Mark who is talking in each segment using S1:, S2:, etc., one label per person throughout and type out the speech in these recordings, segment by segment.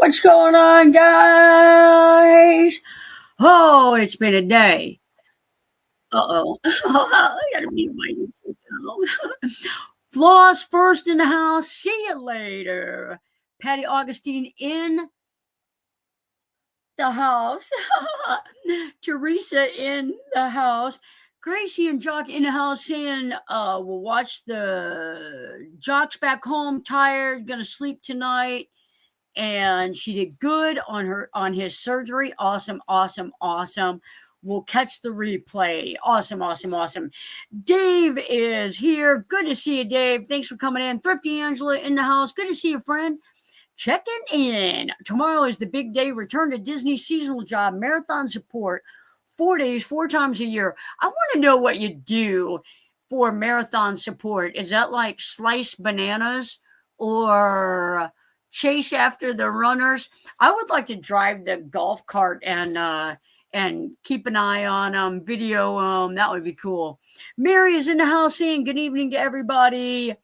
S1: What's going on, guys? Oh, it's been a day. Uh-oh. I gotta mute my YouTube channel. Floss first in the house. See you later. Patty Augustine in the house. Teresa in the house. Gracie and Jock in the house saying we'll watch the Jock's back home, tired, gonna sleep tonight. And she did good on his surgery. Awesome. We'll catch the replay. Awesome. Dave is here. Good to see you, Dave. Thanks for coming in. Thrifty Angela in the house. Good to see you, friend. Checking in. Tomorrow is the big day. Return to Disney seasonal job. Marathon support. 4 days, 4 times a year. I want to know what you do for marathon support. Is that like slice bananas or chase after the runners? I would like to drive the golf cart and keep an eye on them, video them. That would be cool. Mary is in the house saying good evening to everybody.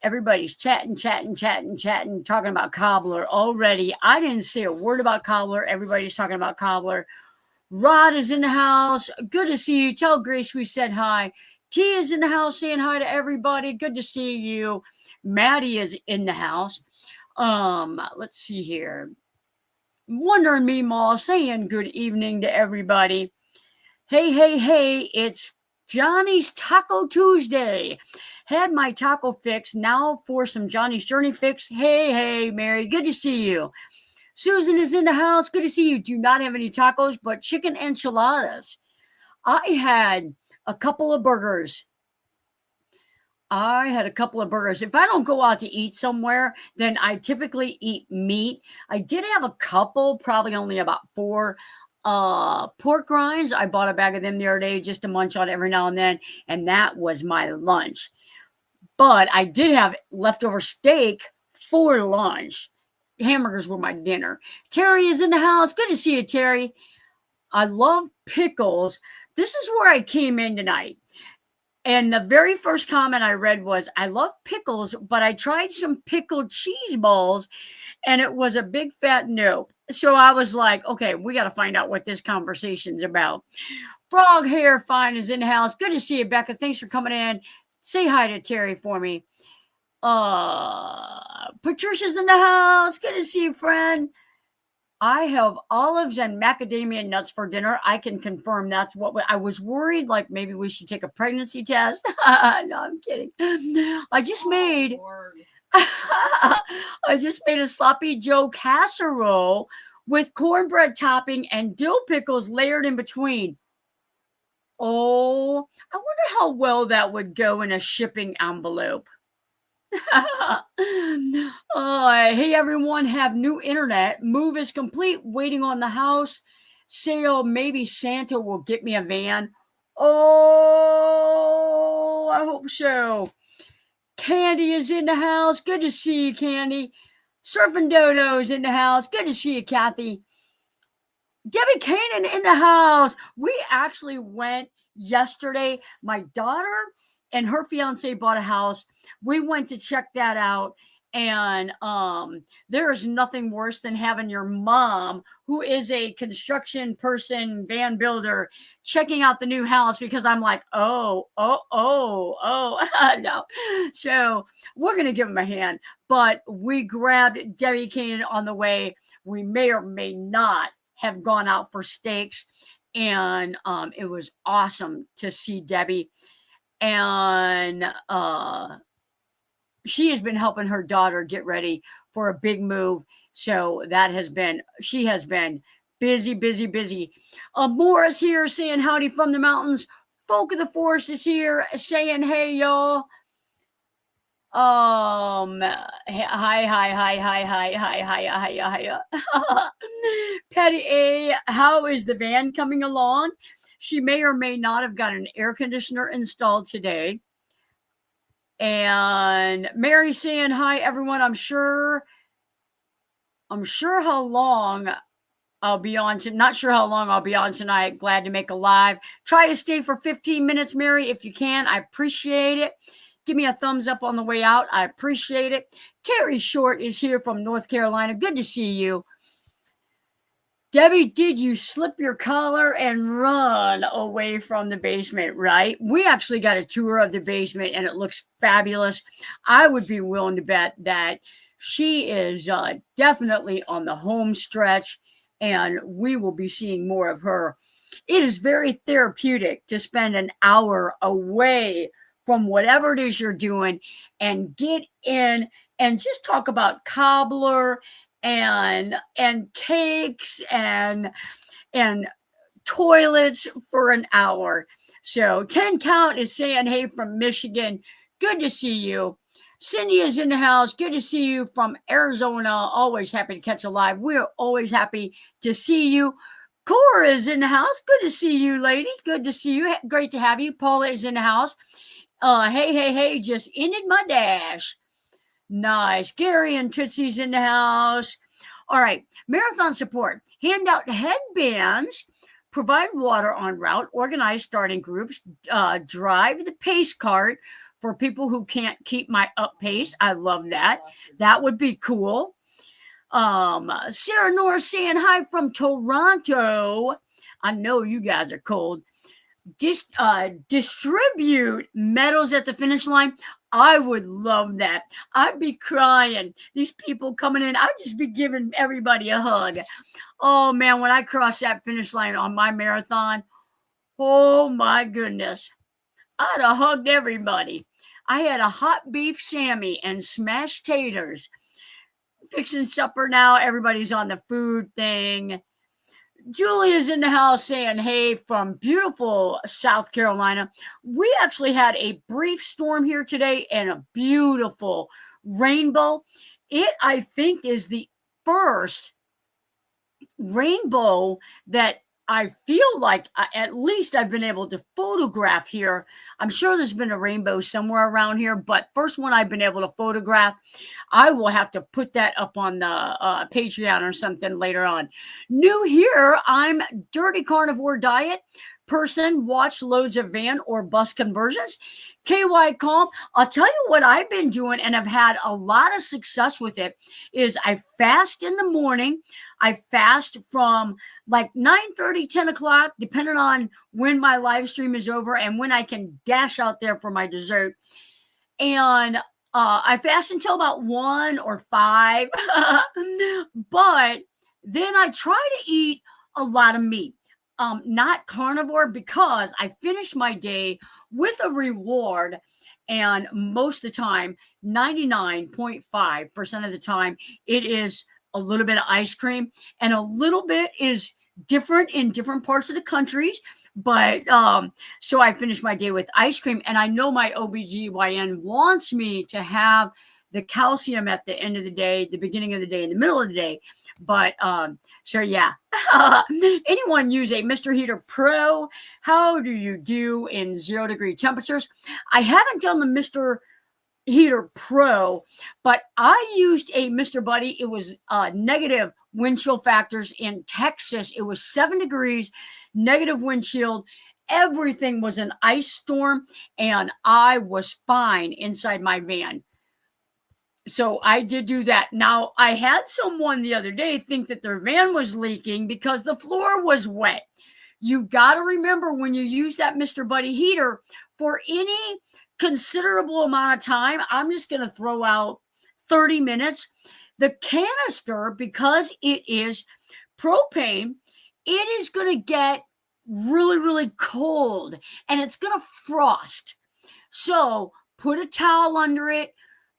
S1: Everybody's chatting, talking about Cobbler already. I didn't say a word about Cobbler. Everybody's talking about Cobbler. Rod is in the house. Good to see you. Tell Grace we said hi. T is in the house saying hi to everybody. Good to see you. Maddie is in the house. Let's see here. Wonder and Meemaw saying good evening to everybody. Hey, it's Johnny's Taco Tuesday. Had my taco fix. Now for some Johnny's Journey fix. Hey, Mary. Good to see you. Susan is in the house. Good to see you. Do not have any tacos, but chicken enchiladas. I had a couple of burgers. If I don't go out to eat somewhere, then I typically eat meat. I did have a couple, probably only about 4 pork rinds. I bought a bag of them the other day just to munch on every now and then, and that was my lunch. But I did have leftover steak for lunch. Hamburgers were my dinner. Terry is in the house. Good to see you, Terry. I love pickles. This is where I came in tonight. And the very first comment I read was, I love pickles, but I tried some pickled cheese balls, and it was a big fat nope. So I was like, okay, we got to find out what this conversation's about. Frog Hair Fine is in the house. Good to see you, Becca. Thanks for coming in. Say hi to Terry for me. Patricia's in the house. Good to see you, friend. I have olives and macadamia nuts for dinner. I can confirm that's what I was worried. Like maybe we should take a pregnancy test. No, I'm kidding. I just made a sloppy Joe casserole with cornbread topping and dill pickles layered in between. Oh, I wonder how well that would go in a shipping envelope. Hey everyone, have new internet. Move is complete. Waiting on the house sale. Maybe Santa will get me a van. Oh, I hope so. Candy is in the house. Good to see you, Candy. Surfing Dodo is in the house. Good to see you, Kathy. Debbie Cannon in the house. We actually went yesterday. My daughter and her fiance bought a house. We went to check that out. And there is nothing worse than having your mom, who is a construction person, van builder, checking out the new house, because I'm like, oh, no. So we're going to give them a hand. But we grabbed Debbie Cannon on the way. We may or may not have gone out for steaks. And it was awesome to see Debbie. And she has been helping her daughter get ready for a big move. So she has been busy. Morris here saying howdy from the mountains. Folk of the Forest is here saying, hey, y'all. Hi. Patty A, how is the van coming along? She may or may not have got an air conditioner installed today. And Mary saying hi, everyone. I'm sure how long I'll be on. Not sure how long I'll be on tonight. Glad to make a live. Try to stay for 15 minutes, Mary, if you can. I appreciate it. Give me a thumbs up on the way out. I appreciate it. Terry Short is here from North Carolina. Good to see you. Debbie, did you slip your collar and run away from the basement, right? We actually got a tour of the basement and it looks fabulous. I would be willing to bet that she is definitely on the home stretch and we will be seeing more of her. It is very therapeutic to spend an hour away from whatever it is you're doing and get in and just talk about cobbler and cakes and toilets for an hour. So 10 Count is saying, hey, from Michigan, good to see you. Cindy is in the house. Good to see you from Arizona. Always happy to catch a live. We're always happy to see you. Cora is in the house. Good to see you, lady. Good to see you. Great to have you. Paula is in the house. Hey, just ended my dash. Nice. Gary and Tootsie's in the house. All right. Marathon support. Hand out headbands. Provide water en route. Organize starting groups. Drive the pace cart for people who can't keep my up pace. I love that. That would be cool. Sarah Norris saying hi from Toronto. I know you guys are cold. Distribute medals at the finish line. I would love that. I'd be crying. These people coming in, I'd just be giving everybody a hug. Oh man, when I crossed that finish line on my marathon, oh my goodness, I'd have hugged everybody. I had a hot beef Sammy and smashed taters. Fixing supper now. Everybody's on the food thing. Julia's in the house saying, hey, from beautiful South Carolina. We actually had a brief storm here today and a beautiful rainbow. It, I think, is the first rainbow that I feel like at least I've been able to photograph here. I'm sure there's been a rainbow somewhere around here, but first one I've been able to photograph. I will have to put that up on the Patreon or something later on. New here, I'm Dirty Carnivore Diet person, watch loads of van or bus conversions. KY Calm, I'll tell you what I've been doing and I've had a lot of success with it is I fast in the morning. I fast from like 9:30, 10 o'clock, depending on when my live stream is over and when I can dash out there for my dessert. And I fast until about 1 or 5, but then I try to eat a lot of meat. Not carnivore because I finish my day with a reward. And most of the time, 99.5% of the time, it is a little bit of ice cream. And a little bit is different in different parts of the countries. But so I finish my day with ice cream. And I know my OBGYN wants me to have the calcium at the end of the day, the beginning of the day, and the middle of the day. But so yeah, anyone use a Mr. Heater Pro? How do you do in 0 degree temperatures? I haven't done the Mr. Heater Pro, but I used a Mr. Buddy. It was negative wind chill factors in Texas. It was 7 degrees, negative wind chill. Everything was an ice storm, and I was fine inside my van. So I did do that. Now, I had someone the other day think that their van was leaking because the floor was wet. You got to remember when you use that Mr. Buddy heater for any considerable amount of time, I'm just going to throw out 30 minutes. The canister, because it is propane, it is going to get really, really cold and it's going to frost. So put a towel under it.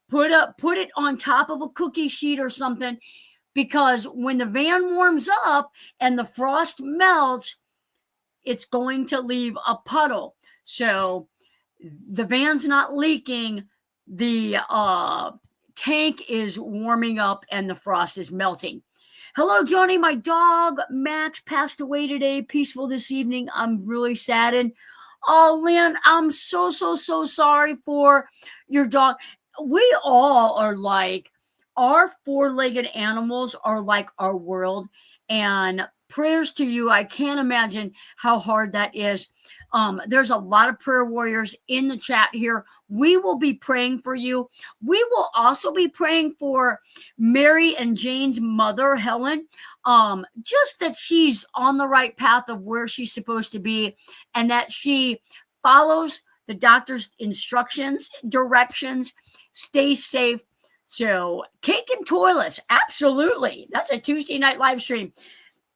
S1: Put it on top of a cookie sheet or something, because when the van warms up and the frost melts, it's going to leave a puddle. So the van's not leaking. The tank is warming up and the frost is melting. Hello, Johnny. My dog, Max, passed away today. Peaceful this evening. I'm really saddened. Oh, Lynn, I'm so sorry for your dog. We all are like, our 4-legged animals are like our world, and prayers to you. I can't imagine how hard that is. There's a lot of prayer warriors in the chat here. We will be praying for you. We will also be praying for Mary and Jane's mother, Helen. Just that she's on the right path of where she's supposed to be, and that she follows the doctor's instructions, directions, stay safe. So cake and toilets, absolutely. That's a Tuesday night live stream.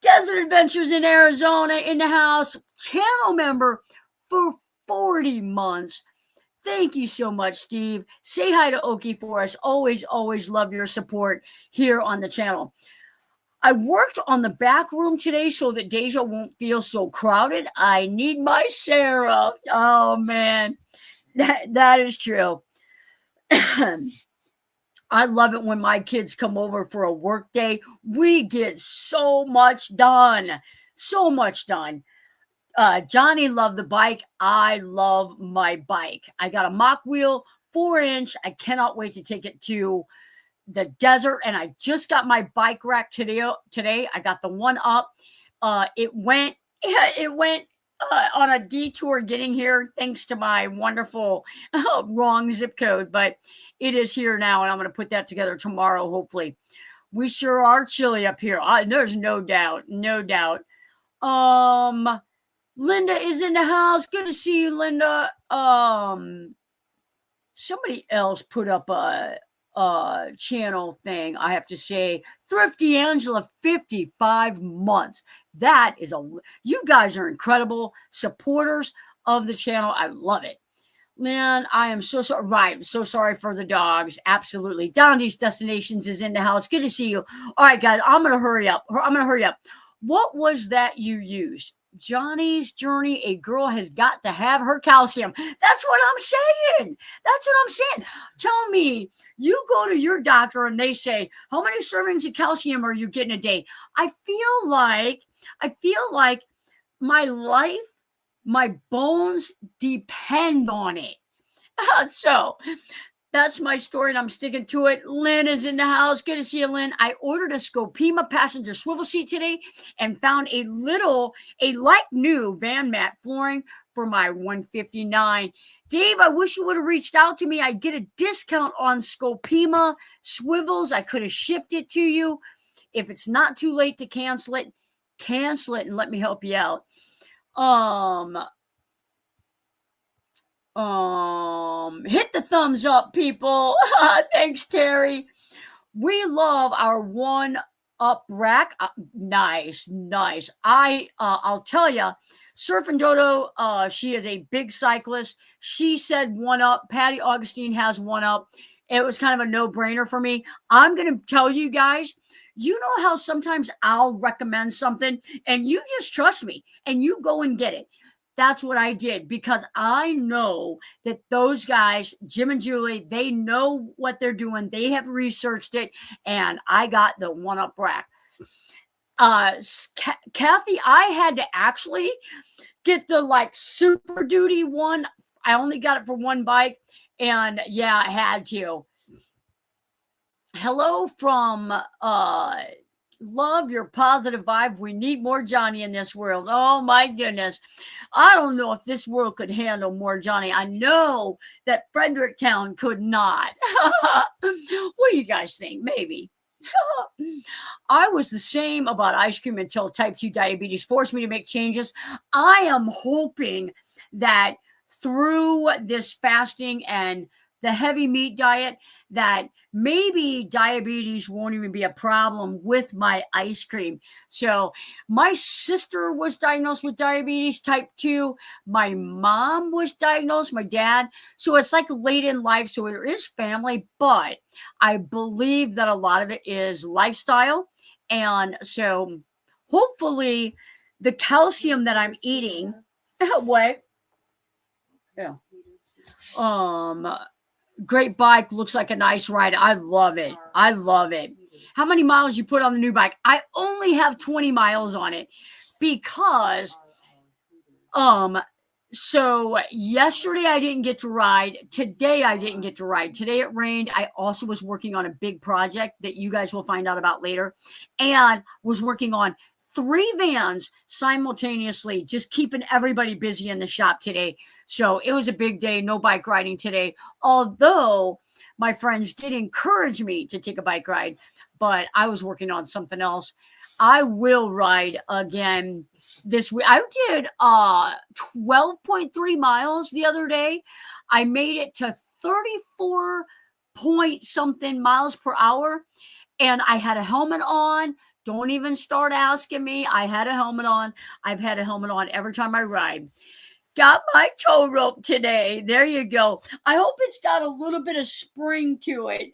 S1: Desert Adventures in Arizona in the house, channel member for 40 months. Thank you so much, Steve. Say hi to Oki for us. Always, always love your support here on the channel. I worked on the back room today so that Deja won't feel so crowded. I need my Sarah. Oh, man. That is true. I love it when my kids come over for a work day. We get so much done. So much done. Johnny loved the bike. I love my bike. I got a Mach wheel, 4-inch. I cannot wait to take it to the desert. And I just got my bike rack today. I got the one up. It went on a detour getting here thanks to my wonderful wrong zip code, but it is here now, and I'm going to put that together tomorrow, hopefully. We sure are chilly up here. There's no doubt. Linda is in the house. Good to see you, Linda. Somebody else put up a channel thing. I have to say, Thrifty Angela, 55 months. That is you guys are incredible supporters of the channel. I love it. Man, I am so sorry. Right. So sorry for the dogs. Absolutely. Dondi's Destinations is in the house. Good to see you. All right, guys, I'm going to hurry up. What was that you used? Johnny's Journey. A girl has got to have her calcium. That's what I'm saying. Tell me, you go to your doctor and they say, how many servings of calcium are you getting a day? I feel like my life, my bones depend on it. So that's my story, and I'm sticking to it. Lynn is in the house. Good to see you, Lynn. I ordered a Scopima passenger swivel seat today and found a like new van mat flooring for my 159. Dave, I wish you would have reached out to me. I get a discount on Scopima swivels. I could have shipped it to you. If it's not too late to cancel it and let me help you out. Hit the thumbs up, people. Thanks, Terry. We love our one up rack. Nice. I'll tell you, Surf and Dodo, she is a big cyclist. She said one up. Patty Augustine has one up. It was kind of a no-brainer for me. I'm going to tell you guys, you know how sometimes I'll recommend something and you just trust me and you go and get it. That's what I did because I know that those guys, Jim and Julie, they know what they're doing. They have researched it, and I got the one-up rack. Kathy, I had to actually get the Super Duty one. I only got it for one bike, and yeah, I had to. Hello from love your positive vibe. We need more Johnny in this world. Oh my goodness. I don't know if this world could handle more Johnny. I know that Fredericktown could not. What do you guys think? Maybe. I was the same about ice cream until type 2 diabetes forced me to make changes. I am hoping that through this fasting and the heavy meat diet, that maybe diabetes won't even be a problem with my ice cream. So my sister was diagnosed with diabetes type 2. My mom was diagnosed, my dad. So it's late in life. So there is family, but I believe that a lot of it is lifestyle. And so hopefully the calcium that I'm eating, what? Yeah. Great bike. Looks like a nice ride. I love it. How many miles you put on the new bike? I only have 20 miles on it because, so yesterday I didn't get to ride. Today I didn't get to ride. Today it rained. I also was working on a big project that you guys will find out about later and was working on 3 vans simultaneously, just keeping everybody busy in the shop today. So it was a big day, no bike riding today. Although my friends did encourage me to take a bike ride, but I was working on something else. I will ride again this week. I did 12.3 miles the other day. I made it to 34 point something miles per hour, and I had a helmet on. Don't even start asking me. I had a helmet on. I've had a helmet on every time I ride. Got my tow rope today. There you go. I hope it's got a little bit of spring to it.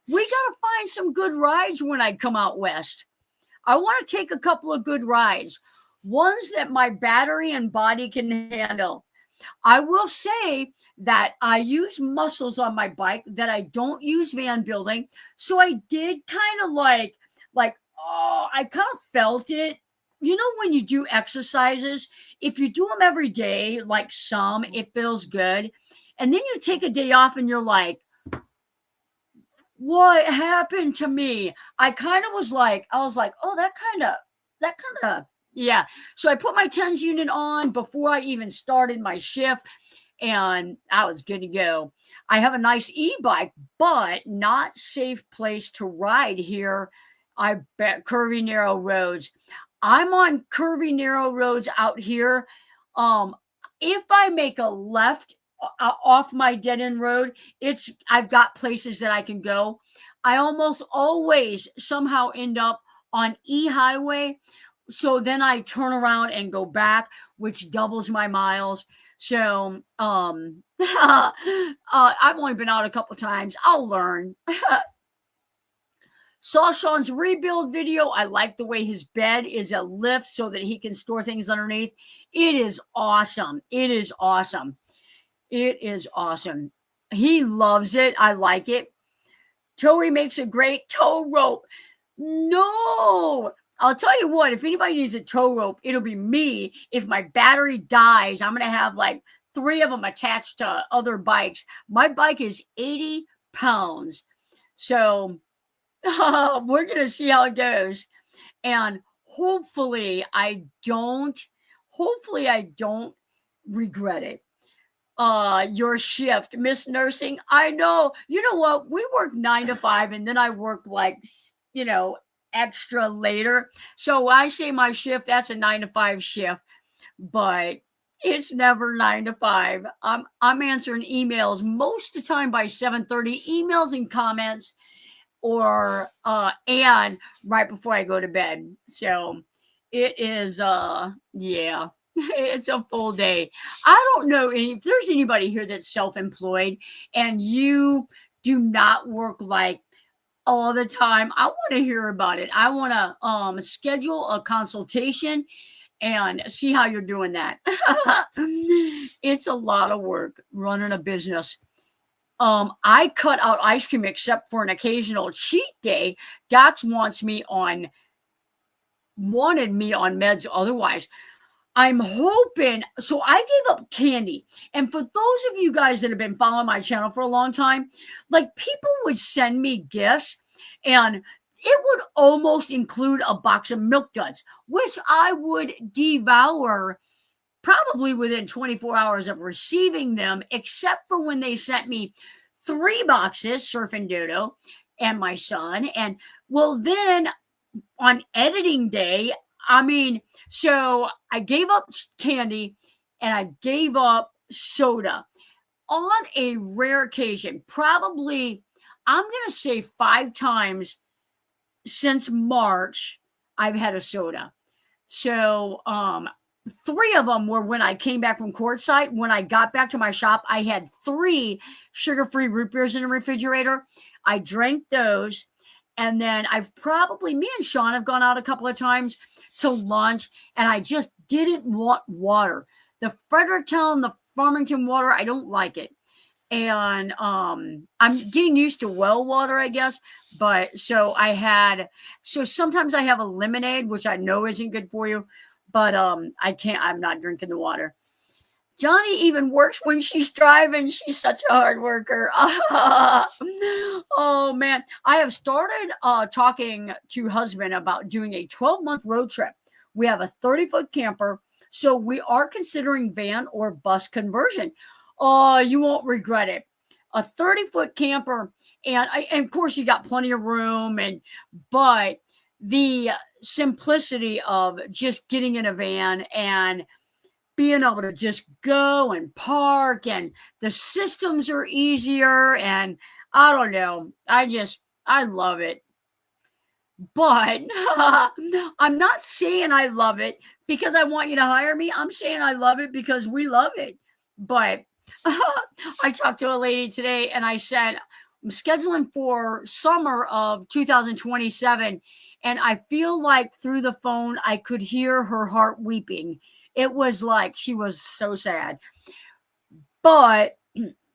S1: We got to find some good rides when I come out west. I want to take a couple of good rides, ones that my battery and body can handle. I will say that I use muscles on my bike that I don't use van building. So I did kind of like, oh, I kind of felt it. You know, when you do exercises, if you do them every day, like some, it feels good. And then you take a day off and you're like, what happened to me? I was like, oh, that kind of, yeah. So I put my TENS unit on before I even started my shift, and I was good to go. I have a nice e-bike, but not safe place to ride here. I bet curvy, narrow roads. I'm on curvy, narrow roads out here. If I make a left off my dead end road, I've got places that I can go. I almost always somehow end up on E-highway. So then I turn around and go back, which doubles my miles. So I've only been out a couple times. I'll learn. Saw Sean's rebuild video. I like the way his bed is a lift so that he can store things underneath. It is awesome. It is awesome. It is awesome. He loves it. I like it. Toey makes a great tow rope. No, I'll tell you what, if anybody needs a tow rope, it'll be me. If my battery dies, I'm going to have like 3 of them attached to other bikes. My bike is 80 pounds. So we're going to see how it goes. And hopefully I don't regret it. Your shift, Miss Nursing. I know. You know what? We work 9 to 5, and then I work extra later. So when I say my shift, that's a 9 to 5 shift, but it's never 9 to 5. I'm answering emails most of the time by 7:30, emails and comments, or and right before I go to bed. So it is yeah. It's a full day. I don't know if there's anybody here that's self-employed and you do not work like all the time. I want to hear about it. I want to schedule a consultation and see how you're doing that. It's a lot of work running a business. I cut out ice cream except for an occasional cheat day. Docs wanted me on meds otherwise. I'm hoping, so I gave up candy. And for those of you guys that have been following my channel for a long time, like people would send me gifts and it would almost include a box of Milk Duds, which I would devour probably within 24 hours of receiving them, except for when they sent me 3 boxes, Surf and Dodo and my son. And well, then on editing day, so I gave up candy and I gave up soda on a rare occasion. Probably, I'm going to say 5 times since March, I've had a soda. So 3 of them were when I came back from courtside. When I got back to my shop, I had 3 sugar-free root beers in the refrigerator. I drank those. And then me and Sean have gone out a couple of times to lunch, and I just didn't want water. The Fredericktown, the Farmington water, I don't like it. And I'm getting used to well water, I guess. But so sometimes I have a lemonade, which I know isn't good for you, but I'm not drinking the water. Johnny even works when she's driving. She's such a hard worker. Oh man, I have started talking to husband about doing a 12-month road trip. We have a 30-foot camper, so we are considering van or bus conversion. Oh, you won't regret it. A 30-foot camper, and of course you got plenty of room, but the simplicity of just getting in a van and being able to just go and park, and the systems are easier, and I don't know. I love it. But I'm not saying I love it because I want you to hire me. I'm saying I love it because we love it. But I talked to a lady today and I said, I'm scheduling for summer of 2027. And I feel like through the phone, I could hear her heart weeping. It was like she was so sad. But,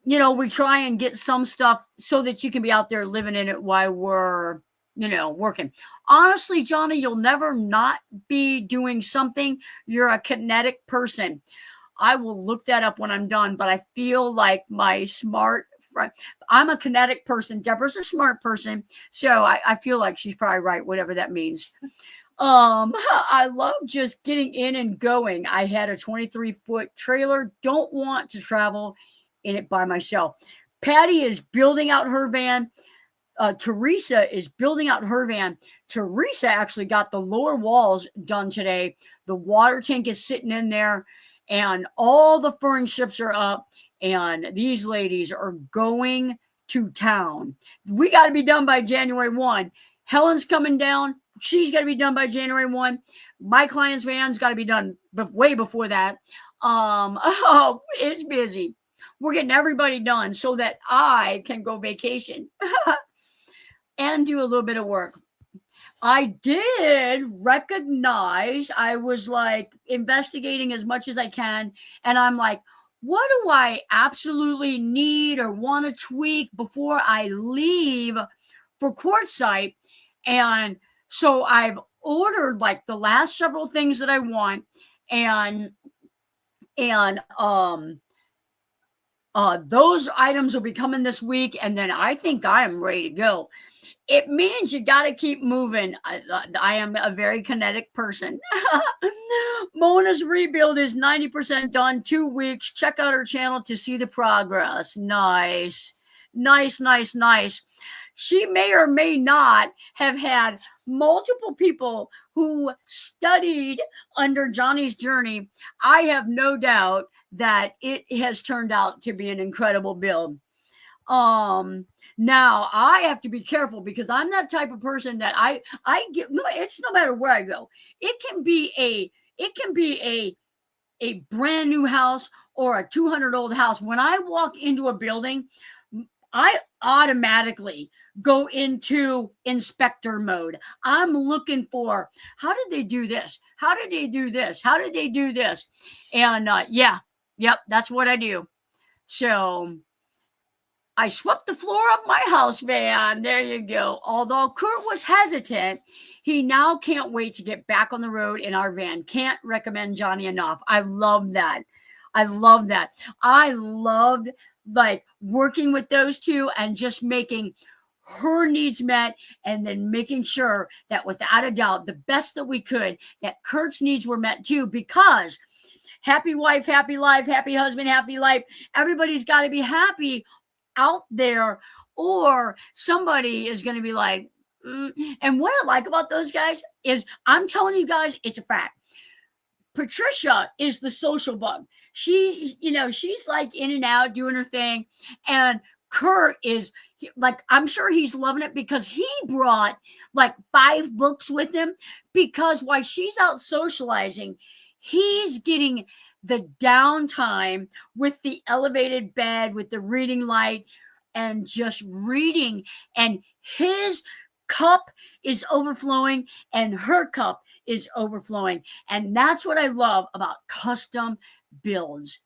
S1: we try and get some stuff so that you can be out there living in it while we're, working. Honestly, Johnny, you'll never not be doing something. You're a kinetic person. I will look that up when I'm done, but I feel like my smart friend, I'm a kinetic person. Deborah's a smart person. So I feel like she's probably right, whatever that means. I love just getting in and going. I had a 23-foot trailer. Don't want to travel in it by myself. Patty is building out her van. Teresa is building out her van. Teresa actually got the lower walls done today. The water tank is sitting in there, and all the furniture are up, and these ladies are going to town. We got to be done by January 1. Helen's coming down. She's got to be done by January 1. My client's van's got to be done way before that. It's busy. We're getting everybody done so that I can go vacation and do a little bit of work. I did recognize, I was like investigating as much as I can. And I'm like, what do I absolutely need or want to tweak before I leave for Quartzsite? And so I've ordered like the last several things that I want, and those items will be coming this week, and then I think I am ready to go. It means you got to keep moving. I am a very kinetic person. Mona's rebuild is 90% done, 2 weeks. Check out her channel to see the progress. Nice. She may or may not have had multiple people who studied under Johnny's journey. I have no doubt that it has turned out to be an incredible build. Now I have to be careful because I'm that type of person that I get, it's no matter where I go. It can be a brand new house or a 200-old house. When I walk into a building, I automatically go into inspector mode. I'm looking for, how did they do this? How did they do this? How did they do this? And that's what I do. So I swept the floor of my house van. There you go. Although Kurt was hesitant, he now can't wait to get back on the road in our van. Can't recommend Johnny enough. I love that. I loved like working with those two and just making her needs met, and then making sure that without a doubt, the best that we could, that Kurt's needs were met too, because happy wife, happy life, happy husband, happy life. Everybody's got to be happy out there, or somebody is going to be like, And what I like about those guys is, I'm telling you guys, it's a fact. Patricia is the social bug. She's like in and out doing her thing. And Kurt is like, I'm sure he's loving it because he brought like 5 books with him, because while she's out socializing, he's getting the downtime with the elevated bed, with the reading light, and just reading. And his cup is overflowing and her cup is overflowing. And that's what I love about custom builds.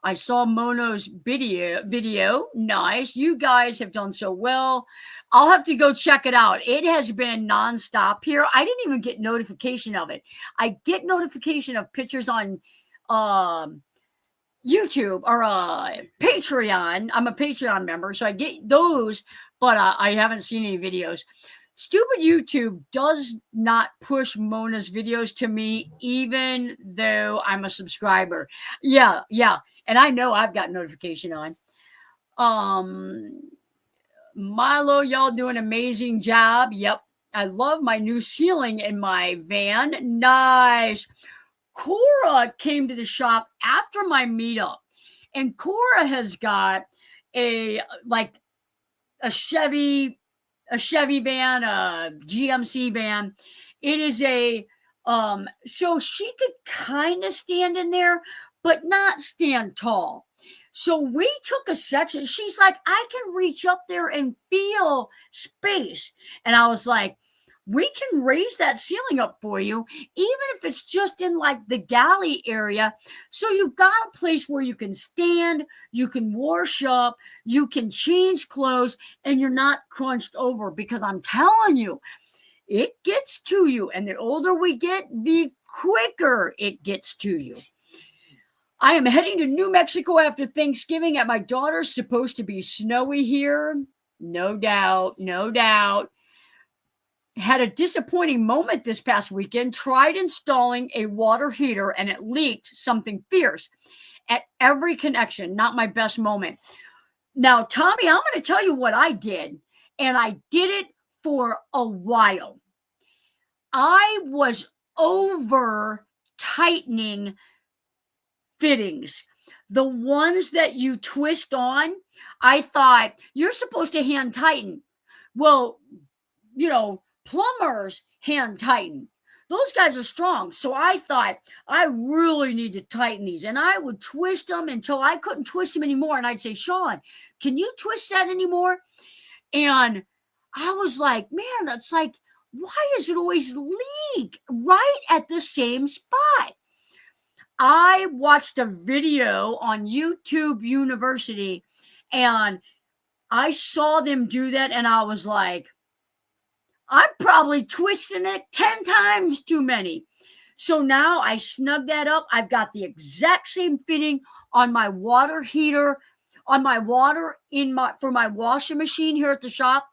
S1: I saw Mono's video. Nice. You guys have done so well. I'll have to go check it out. It has been nonstop here. I didn't even get notification of it. I get notification of pictures on YouTube or Patreon. I'm a Patreon member, so I get those, but I haven't seen any videos. Stupid YouTube does not push Mona's videos to me, even though I'm a subscriber. Yeah. And I know I've got notification on. Milo, y'all do an amazing job. Yep. I love my new ceiling in my van. Nice. Cora came to the shop after my meetup, and Cora has got a Chevy van, a GMC van. It is so she could kind of stand in there, but not stand tall. So we took a section. She's like, I can reach up there and feel space. And I was like, we can raise that ceiling up for you, even if it's just in like the galley area. So you've got a place where you can stand, you can wash up, you can change clothes, and you're not crunched over, because I'm telling you, it gets to you. And the older we get, the quicker it gets to you. I am heading to New Mexico after Thanksgiving. At my daughter's supposed to be snowy here. No doubt. Had a disappointing moment this past weekend. Tried installing a water heater and it leaked something fierce at every connection. Not my best moment. Now, Tommy, I'm going to tell you what I did, and I did it for a while. I was over tightening fittings. The ones that you twist on, I thought you're supposed to hand tighten. Well, plumbers hand tighten. Those guys are strong. So I thought I really need to tighten these. And I would twist them until I couldn't twist them anymore. And I'd say, Sean, can you twist that anymore? And I was like, man, that's like, why does it always leak right at the same spot? I watched a video on YouTube University, and I saw them do that, and I was like, I'm probably twisting it 10 times too many. So now I snug that up. I've got the exact same fitting on my water heater, on my water for my washing machine here at the shop.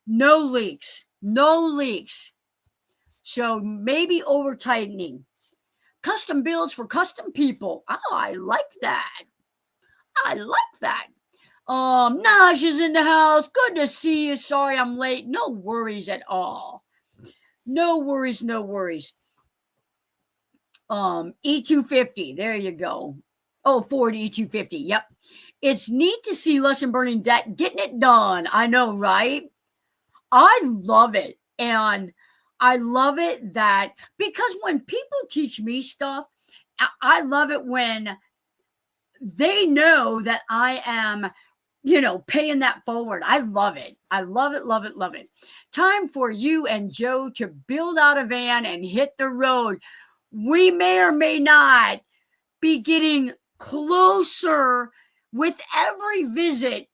S1: No leaks. So maybe over tightening. Custom builds for custom people. Oh, I like that. Nash is in the house. Good to see you. Sorry I'm late. No worries at all. No worries. E250. There you go. Oh, Ford E250. Yep. It's neat to see Lesson Burning Debt getting it done. I know, right? I love it. And I love it that, because when people teach me stuff, I love it when they know that I am, paying that forward. I love it. Love it. Time for you and Joe to build out a van and hit the road. We may or may not be getting closer with every visit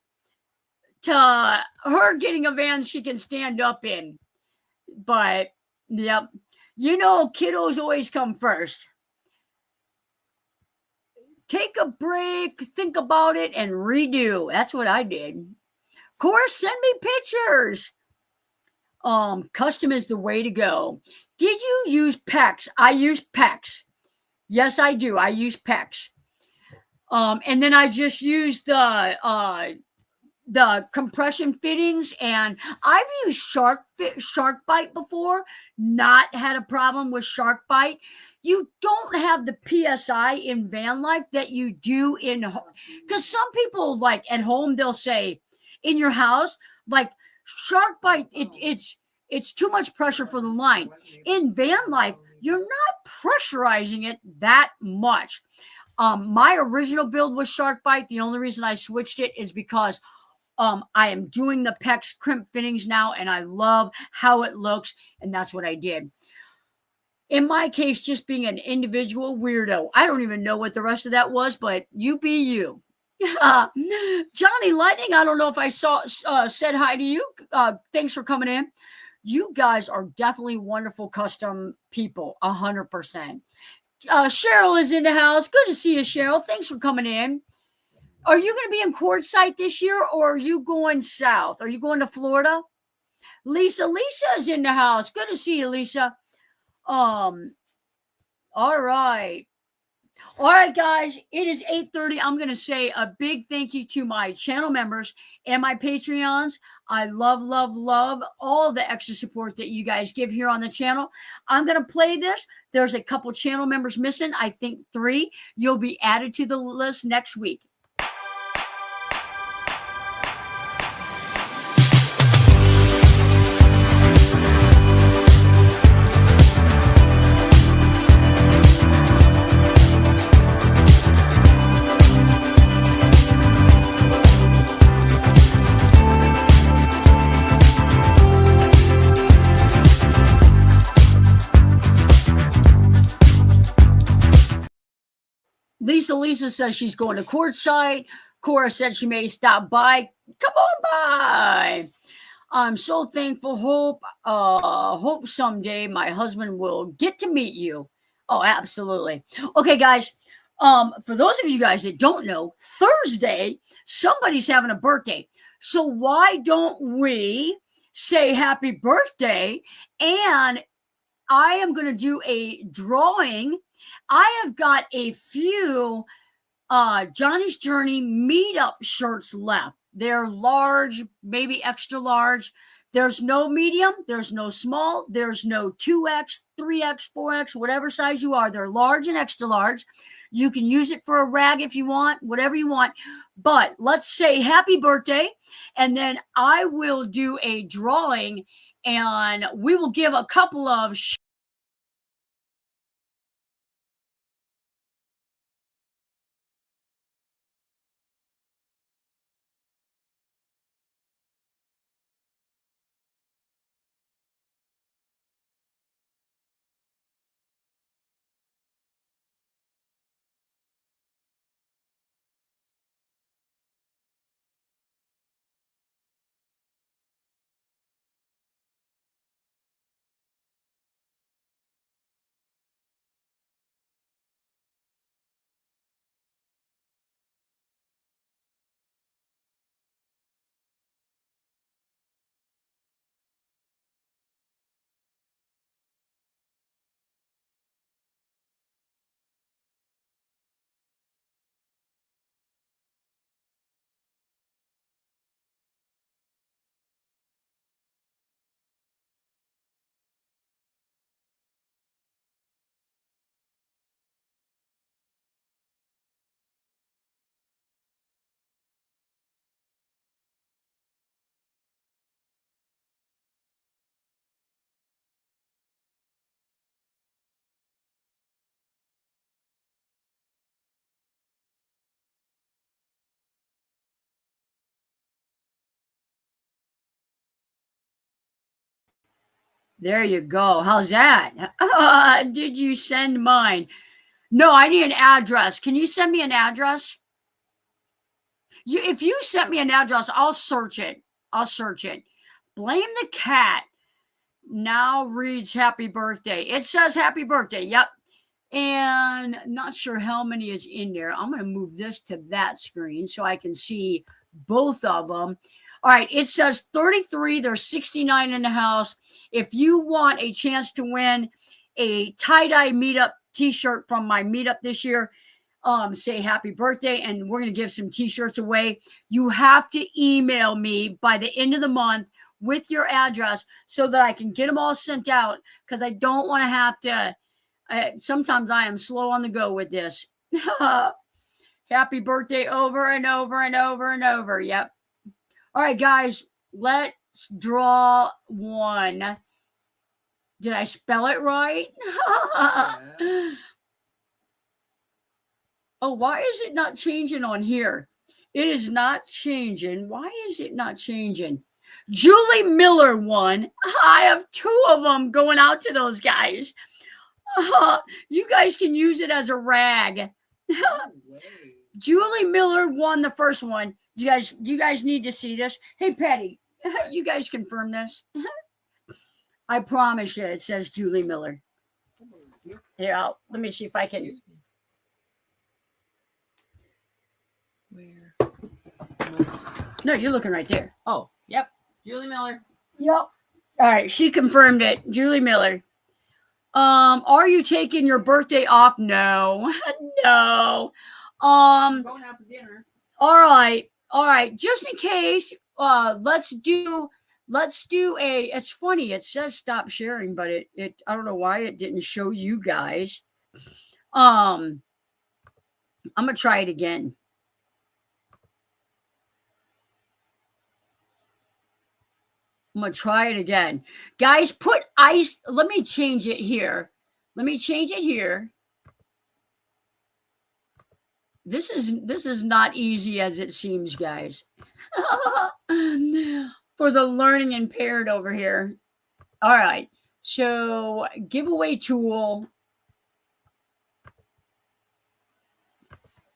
S1: to her getting a van she can stand up in. But, yep. Kiddos always come first. Take a break, think about it, and redo. That's what I did. Of course, send me pictures. Custom is the way to go. Did you use PEX? I use PEX. Yes, I do. I use PEX. And then I just use the compression fittings, and I've used SharkBite before, not had a problem with SharkBite. You don't have the PSI in van life that you do in home, because some people, like at home, they'll say in your house, like SharkBite, it's too much pressure for the line. In van life, you're not pressurizing it that much. My original build was SharkBite. The only reason I switched it is because I am doing the PEX crimp fittings now, and I love how it looks, and that's what I did. In my case, just being an individual weirdo. I don't even know what the rest of that was, but you be you. Johnny Lightning, I don't know if I said hi to you. Thanks for coming in. You guys are definitely wonderful custom people, 100%. Cheryl is in the house. Good to see you, Cheryl. Thanks for coming in. Are you going to be in Quartzsite this year, or are you going south? Are you going to Florida? Lisa is in the house. Good to see you, Lisa. All right. All right, guys, it is 8:30. I'm going to say a big thank you to my channel members and my Patreons. I love all the extra support that you guys give here on the channel. I'm going to play this. There's a couple channel members missing. I think 3. You'll be added to the list next week. Lisa says she's going to Quartzsite. Cora said she may stop by. Come on by. I'm so thankful. Hope someday my husband will get to meet you. Oh, absolutely. Okay, guys. For those of you guys that don't know, Thursday, somebody's having a birthday. So why don't we say happy birthday? And I am going to do a drawing. I have got a few Johnny's Journey meetup shirts left. They're large, maybe extra large. There's no medium. There's no small. There's no 2X, 3X, 4X, whatever size you are. They're large and extra large. You can use it for a rag if you want, whatever you want. But let's say happy birthday. And then I will do a drawing and we will give a couple of There you go. How's that? Did you send mine? No, I need an address. Can you send me an address? If you sent me an address, I'll search it. Blame the cat. Now reads happy birthday. It says happy birthday. Yep. And not sure how many is in there. I'm going to move this to that screen so I can see both of them. All right, it says 33. There's 69 in the house. If you want a chance to win a tie-dye meetup t-shirt from my meetup this year, say happy birthday, and we're going to give some t-shirts away. You have to email me by the end of the month with your address so that I can get them all sent out, because I don't want to have to. Sometimes I am slow on the go with this. Happy birthday over and over and over and over. Yep. All right, guys, let's draw one. Did I spell it right? Oh, why is it not changing on here? It is not changing. Why is it not changing? Julie Miller won. I have 2 of them going out to those guys. You guys can use it as a rag. Julie Miller won the first one. Do you guys need to see this? Hey, Patty, you guys confirm this? I promise you, it says Julie Miller. Yeah, let me see if I can.
S2: Where?
S1: No, you're looking right there.
S2: Oh, yep. Julie Miller.
S1: Yep. All right, she confirmed it. Julie Miller. Are you taking your birthday off? No. No.
S2: I'm going out for dinner.
S1: All right. Just in case, let's do a, it's funny, it says stop sharing, but it I don't know why it didn't show you guys. I'm gonna try it again. I'm gonna try it again. Guys, put ice. Let me change it here. This is not easy as it seems, guys. For the learning impaired over here. All right. So, giveaway tool.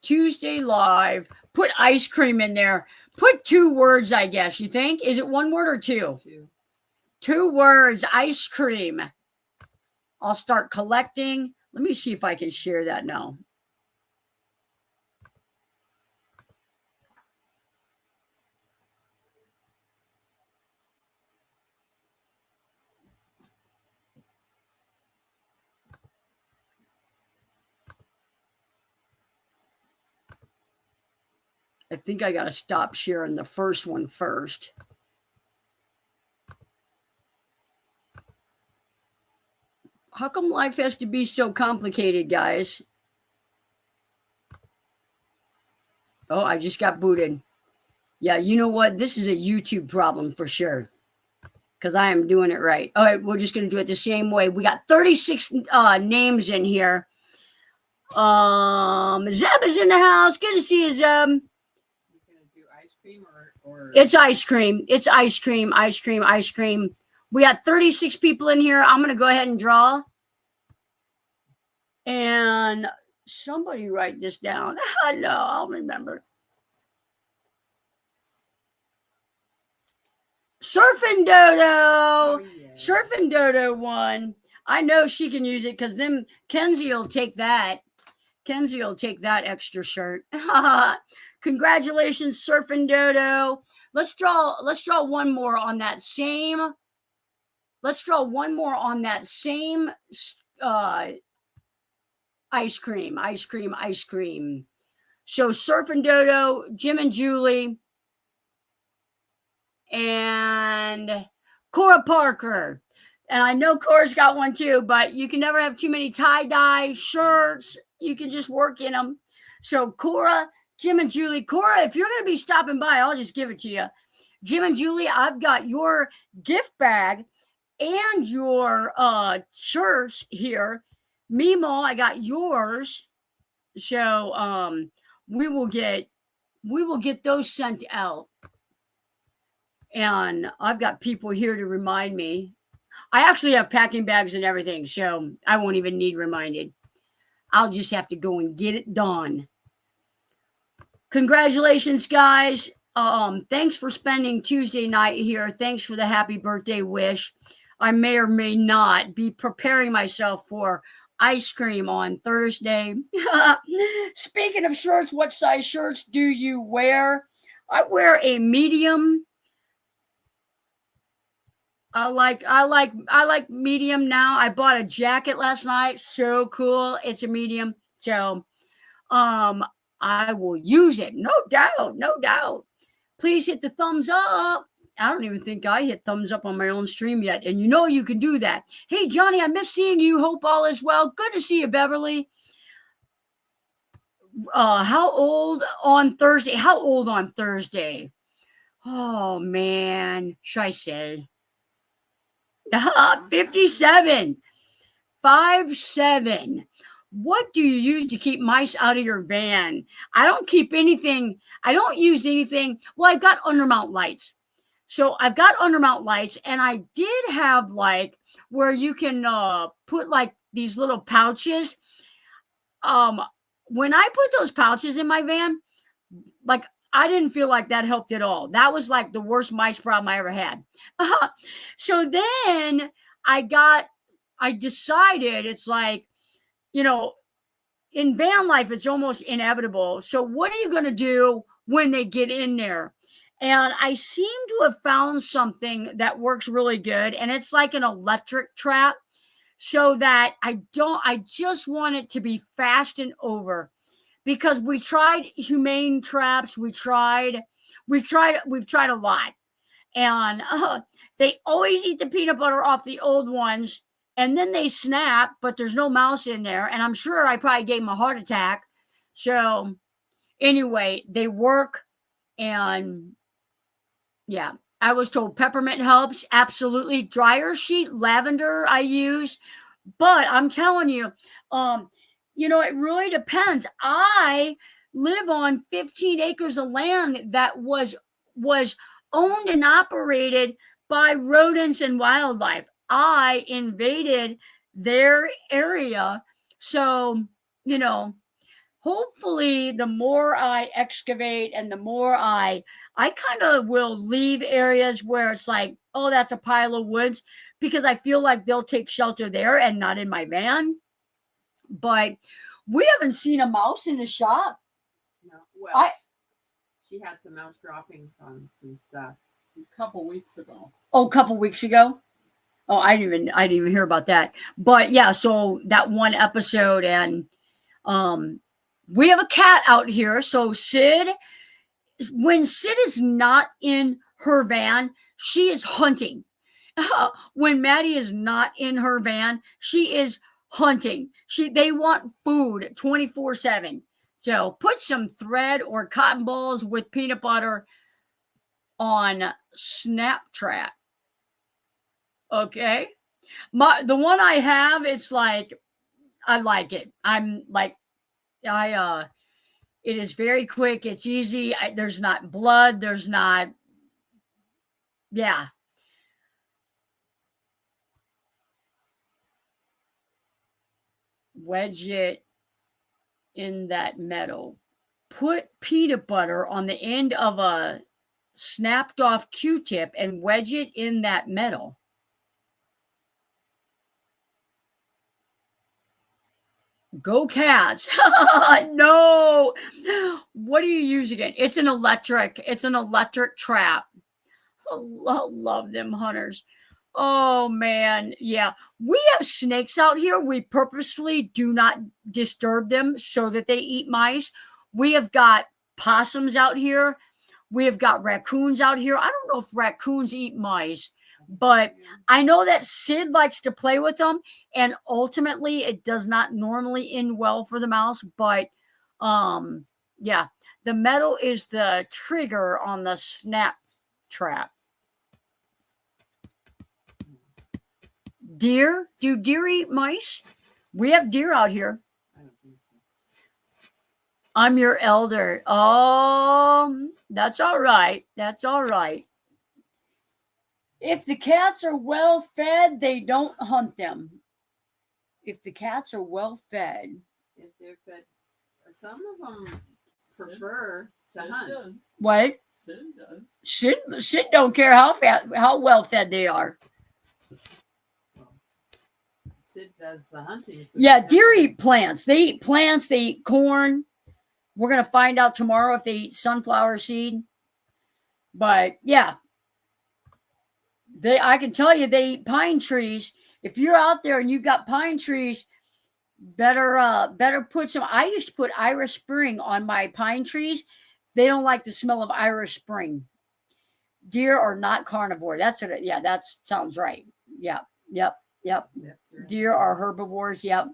S1: Tuesday live. Put ice cream in there. Put 2 words, I guess. You think? Is it 1 word or 2? 2 words. Ice cream. I'll start collecting. Let me see if I can share that now. I think I got to stop sharing the first one first. How come life has to be so complicated, guys? Oh, I just got booted. Yeah, you know what? This is a YouTube problem for sure. Because I am doing it right. All right, we're just going to do it the same way. We got 36 names in here. Zeb is in the house. Good to see you, Zeb.
S2: You gonna do ice cream or?
S1: It's ice cream. It's ice cream. Ice cream. Ice cream. We got 36 people in here. I'm going to go ahead and draw. And somebody write this down. No, I'll remember. Surfing Dodo.
S2: Oh, yeah.
S1: Surfing Dodo won. I know she can use it because then Kenzie will take that. Kenzie will take that extra shirt. Congratulations, Surfing Dodo. Let's draw one more on that same. Let's draw one more on that same ice cream. So Surfing Dodo, Jim and Julie, and Cora Parker. And I know Cora's got one too, but you can never have too many tie-dye shirts. You can just work in them. So Cora, Jim and Julie. Cora, if you're going to be stopping by, I'll just give it to you. Jim and Julie, I've got your gift bag and your shirts here. Mimo, I got yours. So we will get those sent out. And I've got people here to remind me. I actually have packing bags and everything, so I won't even need reminded. I'll just have to go and get it done. Congratulations, guys. Thanks for spending Tuesday night here. Thanks for the happy birthday wish. I may or may not be preparing myself for ice cream on Thursday. Speaking of shirts, what size shirts do you wear? I wear a medium. I like medium now. I bought a jacket last night. So cool. It's a medium. So I will use it. No doubt. Please hit the thumbs up. I don't even think I hit thumbs up on my own stream yet. And you know you can do that. Hey, Johnny, I miss seeing you. Hope all is well. Good to see you, Beverly. How old on Thursday? Oh, man. Should I say? 57. 5'7". What do you use to keep mice out of your van? I don't keep anything. I don't use anything. Well, I've got undermount lights. So I've got undermount lights, and I did have like where you can put like these little pouches. When I put those pouches in my van, like I didn't feel like that helped at all. That was like the worst mice problem I ever had. So then I decided it's like you know, in van life, it's almost inevitable. So what are you going to do when they get in there? And I seem to have found something that works really good. And it's like an electric trap, so that I just want it to be fast and over, because we tried humane traps. We've tried a lot. And they always eat the peanut butter off the old ones, and then they snap, but there's no mouse in there. And I'm sure I probably gave them a heart attack. So anyway, they work. And yeah, I was told peppermint helps. Absolutely. Dryer sheet, lavender I use. But I'm telling you, it really depends. I live on 15 acres of land that was owned and operated by rodents and wildlife. I invaded their area. So, hopefully the more I excavate and the more I kind of will leave areas where it's like, oh, that's a pile of woods, because I feel like they'll take shelter there and not in my van. But we haven't seen a mouse in the shop.
S2: No, well, she had some mouse droppings on some stuff a couple weeks ago.
S1: Oh, a couple weeks ago? Oh, I didn't even hear about that. But yeah, so that one episode, and we have a cat out here. So when Sid is not in her van, she is hunting. When Maddie is not in her van, she is hunting. They want food 24/7. So put some thread or cotton balls with peanut butter on Snapchat. Okay. The one I have, it's like, I like it. It is very quick. It's easy. There's not blood. There's not, yeah. Wedge it in that metal. Put peanut butter on the end of a snapped off Q-tip and wedge it in that metal. Go Cats. No. What do you use again? It's an electric trap. I love them hunters. Oh man. Yeah. We have snakes out here. We purposefully do not disturb them so that they eat mice. We have got possums out here. We have got raccoons out here. I don't know if raccoons eat mice, but I know that Sid likes to play with them, and ultimately it does not normally end well for the mouse. But yeah, the metal is the trigger on the snap trap. Deer? Do deer eat mice? We have deer out here.
S2: I don't think so.
S1: I'm your elder. Oh, that's all right. That's all right. If the cats are well fed, they don't hunt them. If the cats are well fed.
S2: If they're fed, some of them prefer to hunt.
S3: Does.
S1: What?
S3: Sid does.
S1: Sid don't care how well fed they are.
S2: Sid does the hunting. So
S1: Yeah, deer eat plants. They eat plants. They eat corn. We're going to find out tomorrow if they eat sunflower seed. But yeah, I can tell you they eat pine trees. If you're out there and you've got pine trees, better put some. I used to put Irish Spring on my pine trees. They don't like the smell of Irish Spring. Deer are not carnivore. That's what. Yeah, that sounds right. Yep. Deer are herbivores. Yep.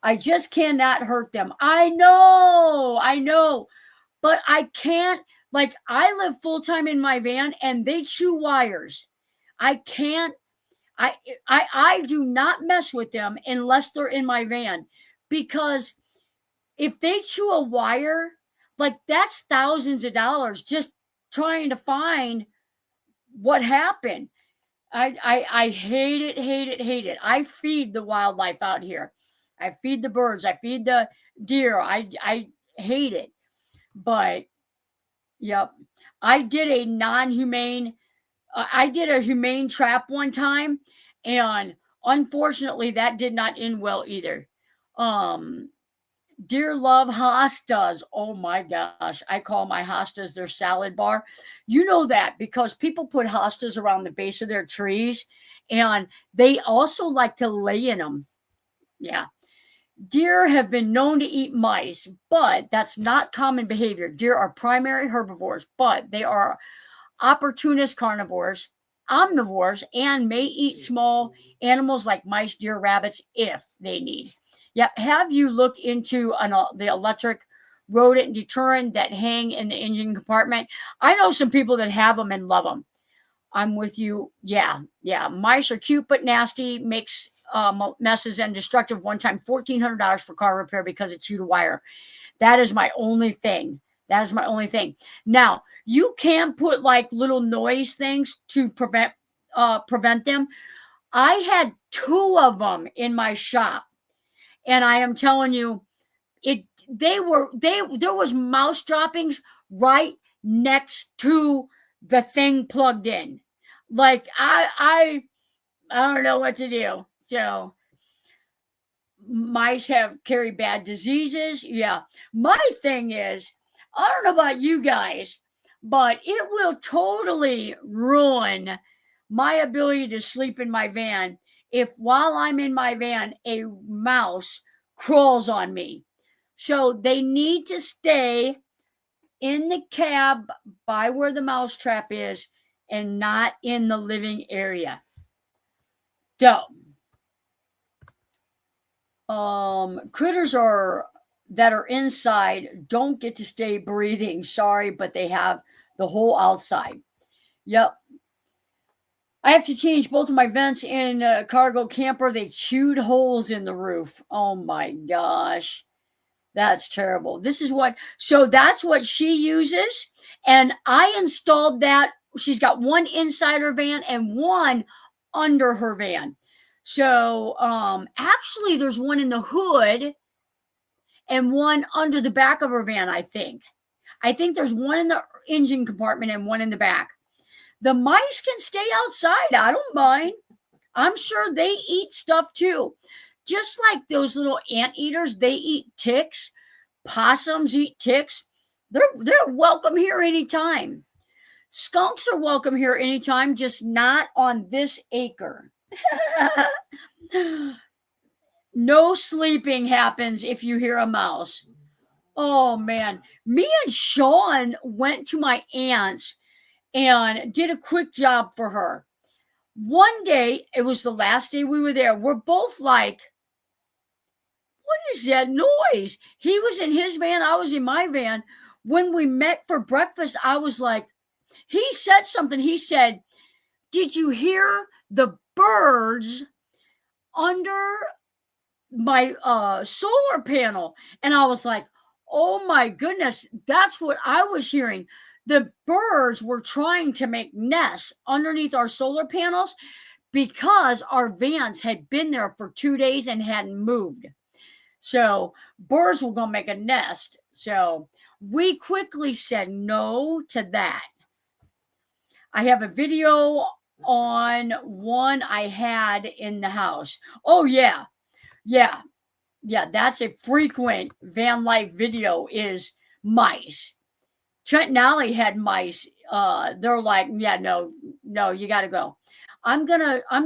S1: I just cannot hurt them. I know, but I can't. Like, I live full time in my van, and they chew wires. I can't. I do not mess with them unless they're in my van, because if they chew a wire, like, that's thousands of dollars just trying to find what happened. I hate it. I feed the wildlife out here. I feed the birds. I feed the deer. I hate it. But, yep. I did a humane trap one time, and unfortunately that did not end well either. Dear love hostas. Oh my gosh. I call my hostas their salad bar. You know that because people put hostas around the base of their trees and they also like to lay in them. Yeah. Deer have been known to eat mice, but that's not common behavior. Deer are primary herbivores, but they are opportunist carnivores, omnivores, and may eat small animals like mice, deer, rabbits if they need. Yep. Have you looked into the electric rodent deterrent that hang in the engine compartment? I know some people that have them and love them. I'm with you. Yeah. Mice are cute but nasty, makes messes and destructive. One time, $1,400 for car repair because it chewed a wire. That is my only thing. Now, you can put like little noise things to prevent them. I had 2 of them in my shop, and I am telling you, there was mouse droppings right next to the thing plugged in. Like I don't know what to do. So mice carry bad diseases. Yeah. My thing is, I don't know about you guys, but it will totally ruin my ability to sleep in my van if while I'm in my van, a mouse crawls on me. So they need to stay in the cab by where the mouse trap is and not in the living area. So, critters that are inside don't get to stay breathing. Sorry, but they have the whole outside. Yep. I have to change both of my vents in a cargo camper. They chewed holes in the roof. Oh my gosh. That's terrible. So that's what she uses. And I installed that. She's got one inside her van and one under her van. So actually there's one in the hood and one under the back of her van, I think. There's one in the engine compartment and one in the back. The mice can stay outside. I don't mind. I'm sure they eat stuff too. Just like those little anteaters, they eat ticks. Possums eat ticks. They're welcome here anytime. Skunks are welcome here anytime, just not on this acre. No sleeping happens if you hear a mouse. Oh man. Me and Sean went to my aunt's and did a quick job for her. One day, it was the last day we were there. We're both like, what is that noise? He was in his van. I was in my van. When we met for breakfast, I was like, he said something. He said, did you hear the birds under my solar panel? And I was like, oh my goodness, that's what I was hearing. The birds were trying to make nests underneath our solar panels because our vans had been there for 2 days and hadn't moved. So birds were going to make a nest. So we quickly said no to that. I have a video on one I had in the house. Oh, yeah. That's a frequent van life video is mice. Trent and Allie had mice. They're like, yeah, no, you got to go. I'm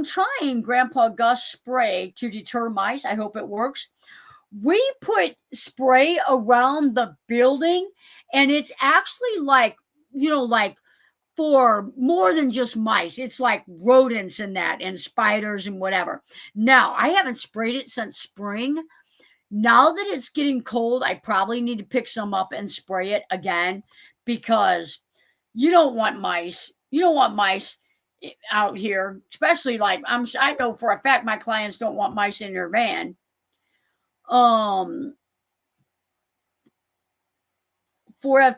S1: trying Grandpa Gus spray to deter mice. I hope it works. We put spray around the building and it's actually like for more than just mice. It's like rodents and that and spiders and whatever. Now, I haven't sprayed it since spring. Now that it's getting cold, I probably need to pick some up and spray it again because you don't want mice. You don't want mice out here, especially like I know for a fact my clients don't want mice in their van. 4F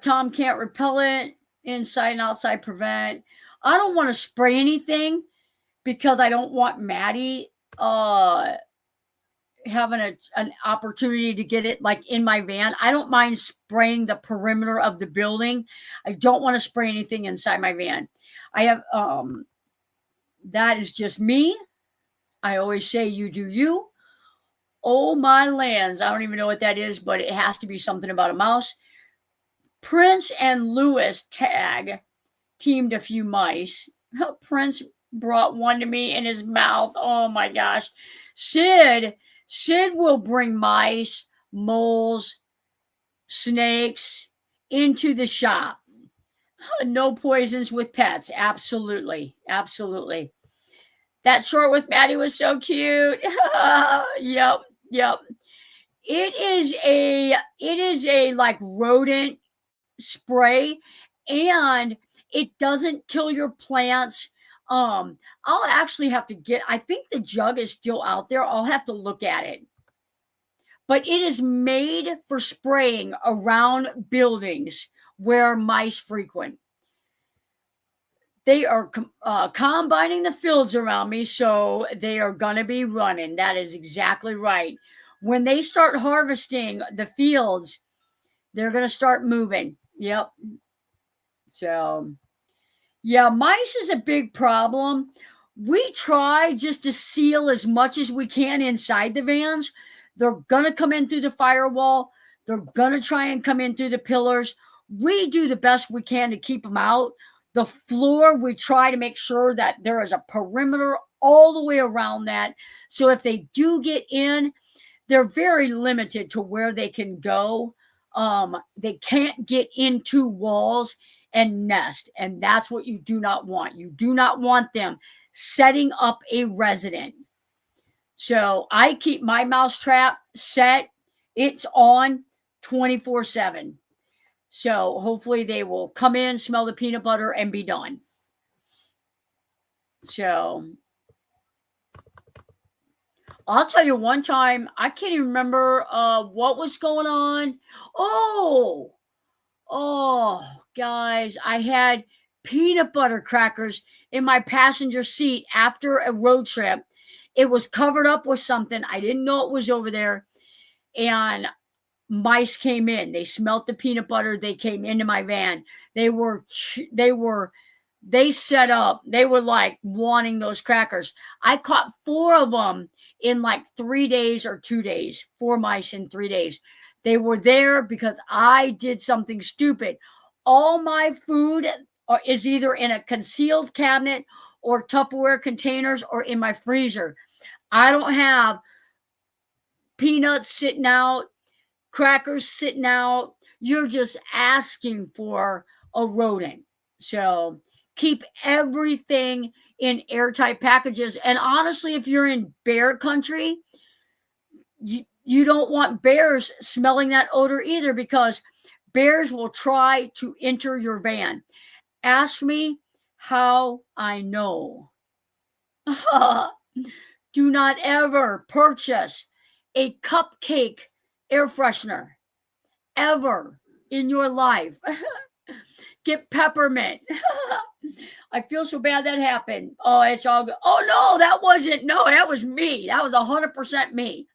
S1: Tom can't repellent, inside and outside prevent. I don't want to spray anything because I don't want Maddie having an opportunity to get it like in my van. I don't mind spraying the perimeter of the building. I don't want to spray anything inside my van. I have that is just me. I always say you do you. Oh my lands. I don't even know what that is, but it has to be something about a mouse. Prince and Lewis teamed a few mice. Prince brought one to me in his mouth. Oh my gosh. Sid will bring mice, moles, snakes into the shop. No poisons with pets. Absolutely. Absolutely. That short with Maddie was so cute. Yep. It is a like rodent spray, and it doesn't kill your plants. I'll actually have to I think the jug is still out there. I'll have to look at it. But it is made for spraying around buildings where mice frequent. They are combining the fields around me, so they are going to be running. That is exactly right. When they start harvesting the fields, they're going to start moving. Yep. So, yeah, mice is a big problem. We try just to seal as much as we can inside the vans. They're going to come in through the firewall. They're going to try and come in through the pillars. We do the best we can to keep them out. The floor, we try to make sure that there is a perimeter all the way around that. So if they do get in, they're very limited to where they can go. They can't get into walls and nest. And that's what you do not want. You do not want them setting up a resident. So I keep my mouse trap set. It's on 24/7. So hopefully they will come in, smell the peanut butter, and be done. So I'll tell you one time, I can't even remember what was going on. Oh, guys, I had peanut butter crackers in my passenger seat after a road trip. It was covered up with something. I didn't know it was over there. And mice came in. They smelt the peanut butter. They came into my van. They set up. They were like wanting those crackers. I caught 4 of them in like 3 days or 2 days. 4 mice in 3 days. They were there because I did something stupid. All my food is either in a concealed cabinet or Tupperware containers or in my freezer. I don't have peanuts sitting out, crackers sitting out. You're just asking for a rodent. So keep everything in airtight packages. And honestly, if you're in bear country, you don't want bears smelling that odor either, because bears will try to enter your van. Ask me how I know. Do not ever purchase a cupcake air freshener ever in your life. Get peppermint. I feel so bad that happened. Oh, it's all good. Oh, no, that was me. That was 100% me.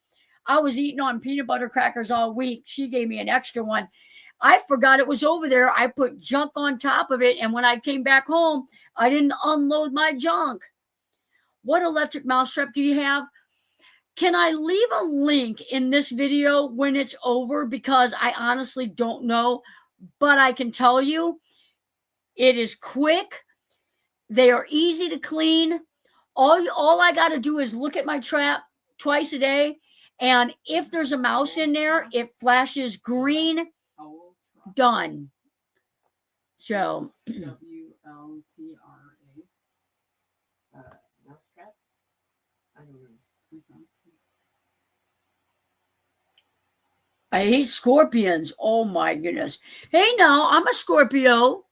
S1: I was eating on peanut butter crackers all week. She gave me an extra one. I forgot it was over there. I put junk on top of it. And when I came back home, I didn't unload my junk. What electric mousetrap do you have? Can I leave a link in this video when it's over? Because I honestly don't know. But I can tell you, it is quick. They are easy to clean. All I got to do is look at my trap twice a day. And if there's a mouse in there, it flashes green. Done. So.
S2: WLTRA. Mousetrap? I don't know.
S1: I hate scorpions. Oh my goodness. Hey, now, I'm a Scorpio.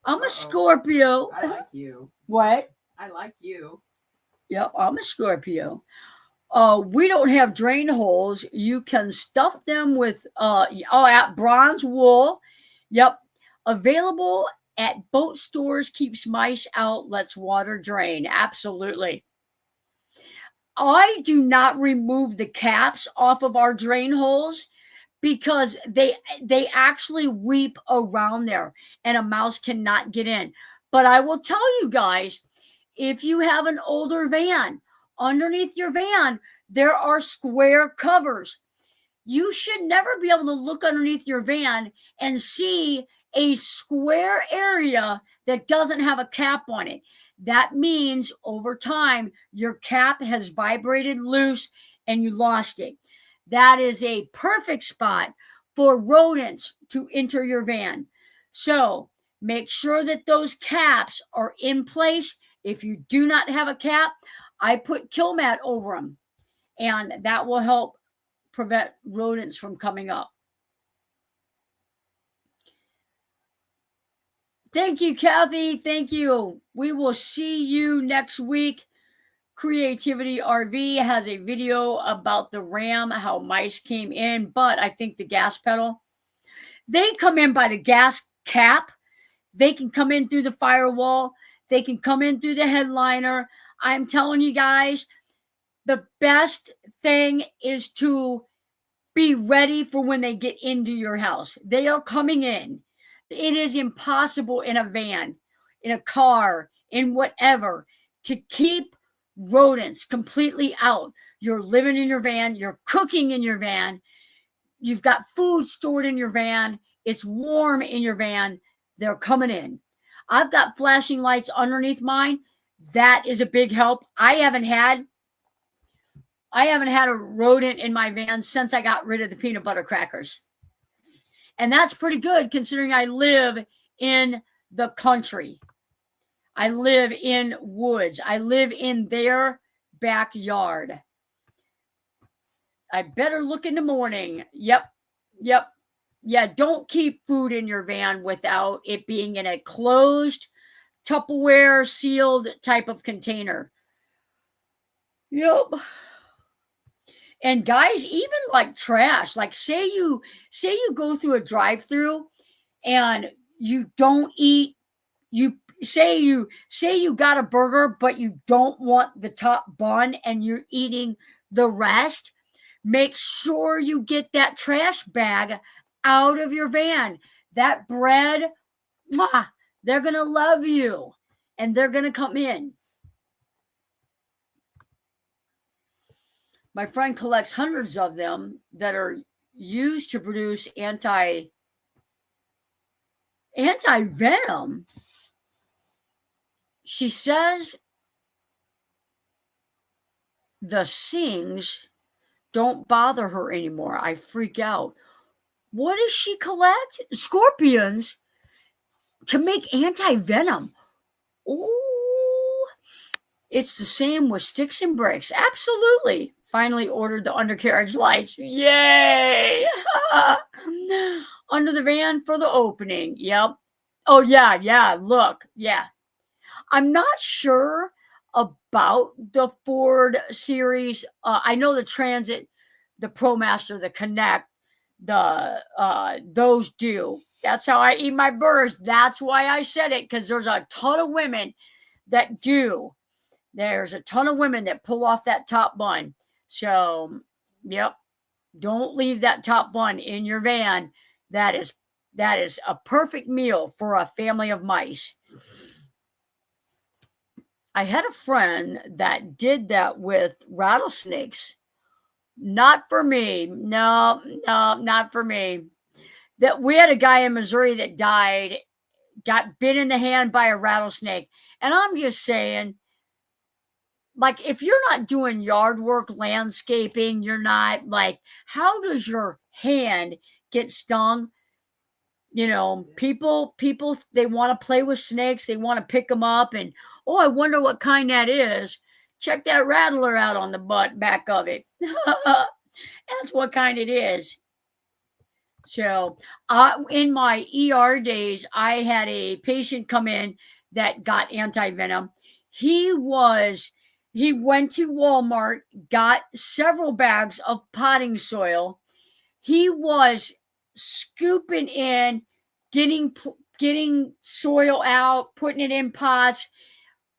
S1: I'm a Scorpio.
S2: I like you.
S1: What?
S2: I like you.
S1: Yep, I'm a Scorpio. We don't have drain holes. You can stuff them with bronze wool. Yep. Available at boat stores. Keeps mice out. Lets water drain. Absolutely. I do not remove the caps off of our drain holes because they actually weep around there and a mouse cannot get in. But I will tell you guys, if you have an older van, underneath your van, there are square covers. You should never be able to look underneath your van and see a square area that doesn't have a cap on it. That means over time, your cap has vibrated loose and you lost it. That is a perfect spot for rodents to enter your van. So make sure that those caps are in place. If you do not have a cap, I put kill mat over them, and that will help prevent rodents from coming up. Thank you, Kathy. Thank you. We will see you next week. Creativity RV has a video about the ram, how mice came in, but I think the gas pedal, they come in by the gas cap. They can come in through the firewall. They can come in through the headliner. I'm telling you guys, the best thing is to be ready for when they get into your house. They are coming in. It is impossible in a van, in a car, in whatever, to keep rodents completely out. You're living in your van. You're cooking in your van. You've got food stored in your van. It's warm in your van. They're coming in. I've got flashing lights underneath mine. That is a big help. I haven't had a rodent in my van since I got rid of the peanut butter crackers. And that's pretty good considering I live in the country. I live in woods. I live in their backyard. I better look in the morning. Yep. Yeah, don't keep food in your van without it being in a closed, Tupperware sealed type of container. Yep. And guys, even like trash, like say you go through a drive-through and you don't eat, you got a burger, but you don't want the top bun and you're eating the rest. Make sure you get that trash bag out of your van. That bread, they're going to love you and they're going to come in. My friend collects hundreds of them that are used to produce anti-venom. She says the stings don't bother her anymore. I freak out. What does she collect? Scorpions to make anti-venom. Oh, it's the same with sticks and bricks. Absolutely. Finally ordered the undercarriage lights. Yay! Under the van for the opening. Yep. Oh, yeah. Look, yeah. I'm not sure about the Ford series. I know the Transit, the ProMaster, the Connect, those do. That's how I eat my burgers. That's why I said it, because there's a ton of women that do. There's a ton of women that pull off that top bun. So, yep, don't leave that top bun in your van. That is a perfect meal for a family of mice. I had a friend that did that with rattlesnakes. Not for me. No, not for me. That we had a guy in Missouri that died, got bit in the hand by a rattlesnake. And I'm just saying, like, if you're not doing yard work, landscaping, you're not like, how does your hand get stung? You know, people, they want to play with snakes. They want to pick them up and, oh, I wonder what kind that is. Check that rattler out on the back of it. That's what kind it is. So in my ER days, I had a patient come in that got anti-venom. He went to Walmart, got several bags of potting soil. He was scooping in, getting soil out, putting it in pots,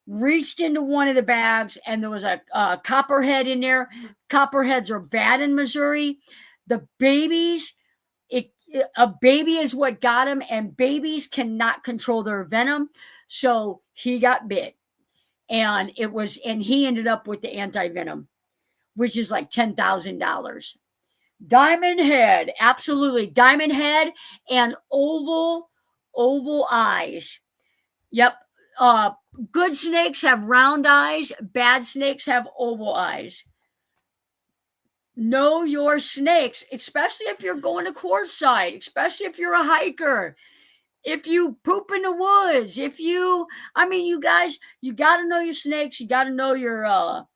S1: reached into one of the bags, and there was a copperhead in there. Copperheads are bad in Missouri. The babies, a baby is what got him, and babies cannot control their venom. So he got bit, and he ended up with the anti-venom. which is like $10,000. Diamond head, absolutely. Diamond head and oval eyes. Yep. Good snakes have round eyes. Bad snakes have oval eyes. Know your snakes, especially if you're going to quartzsite, especially if you're a hiker. If you poop in the woods, you guys, you got to know your snakes. You got to know your,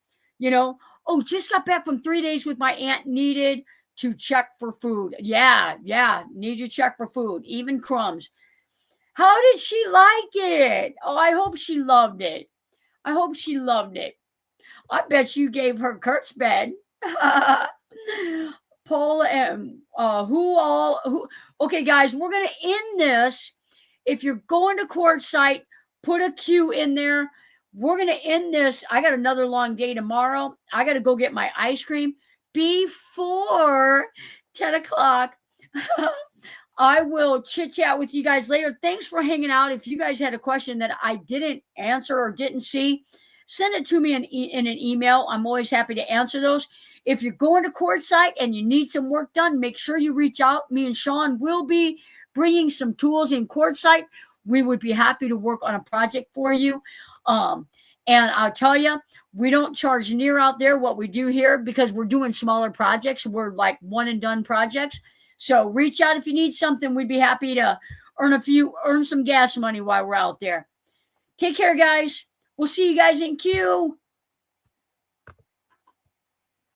S1: just got back from 3 days with my aunt, needed to check for food. Yeah. Need to check for food, even crumbs. How did she like it? Oh, I hope she loved it. I bet you gave her Kurt's bed. Paul and okay, guys, we're going to end this. If you're going to quartzsite, put a Q in there. We're going to end this. I got another long day tomorrow. I got to go get my ice cream before 10 o'clock. I will chit chat with you guys later. Thanks for hanging out. If you guys had a question that I didn't answer or didn't see, send it to me in an email. I'm always happy to answer those. If you're going to quartzsite and you need some work done, make sure you reach out. Me and Sean will be bringing some tools in quartzsite. We would be happy to work on a project for you. And I'll tell you, we don't charge near out there what we do here because we're doing smaller projects. We're like one and done projects. So reach out if you need something. We'd be happy to earn some gas money while we're out there. Take care, guys. We'll see you guys in Q.